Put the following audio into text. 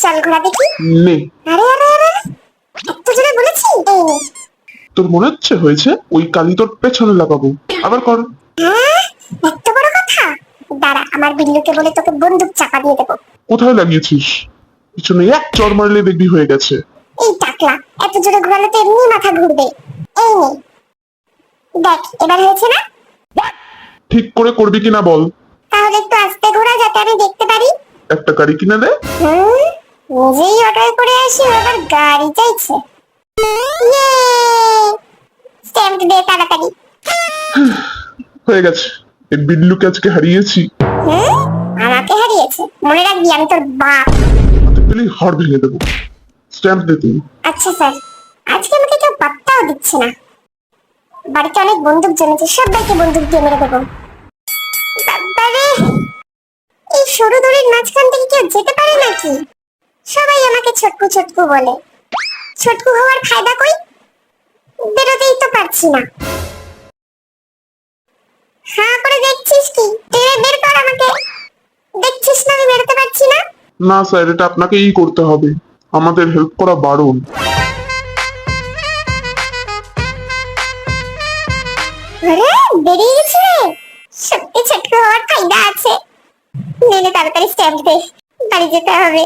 চল ঘোরা দেখি। নে। আরে আরে আরে, এত জোরে বলেছি। এই নে। তোর মনে হয়েছে ওই কালি তোর পেছনে লাগাবো। আবার কর। হ্যাঁ, এত বড় কথা। দাঁড়া, আমার বিল্লুকে বলে তোকে বন্দুক চাপা দিয়ে দেবো। কোথায় লাগিয়েছিস? পিছনে এক চড় মারলে দেখবি হয়ে গেছে। এই টাকলা, এত জোরে ঘোরালে তো এমনি মাথা ঘুরবে। এই নে, দেখ এবার হয়েছে না? ঠিক করে করবি কিনা বল। তাহলে একটু আস্তে ঘোরা, যাতে আমি দেখতে পারি। একটা গাড়ি কিনে দে। নিজেই অটোয় করে আসি, আবার গাড়ি চাইছে। ইয়ে, স্ট্যাম্প দে তাড়াতাড়ি। হয়ে গেছে। এই বিল্লুকে আজকে হারিয়েছি। আমাকে হারিয়েছে, মনে রাখবি আমি তোর বাপ। হাতে পেলেই হাড় ভেঙে দেবো। স্ট্যাম্প দে তুই। আচ্ছা স্যার, আজকে আমাকে কেউ পাত্তাও দিচ্ছে না। বাড়িতে অনেক বন্দুক জমেছে, সবাইকে বন্দুক দিয়ে মেরে দেবো। বাবারে, এই সরু দড়ির মাঝখান থেকে কেউ যেতে পারে নাকি? সবাই আমাকে ছোটকু ছোটকু বলে। ছোটকু হওয়ার ফায়দা কই? বেরোতেই তো পারছি না। হ্যাঁ করে দেখছিস কি? টেনে বের কর আমাকে। দেখছিস না আমি বেরোতে পারছি না? না স্যার, এটা আপনাকেই করতে হবে। আমাদের হেল্প করা বারণ। আরে বেরিয়ে গেছে রে। সত্যি ছোটকু হওয়ার ফায়দা আছে। নে নে তাড়াতাড়ি স্ট্যাম্প দে, বাড়ি যেতে হবে।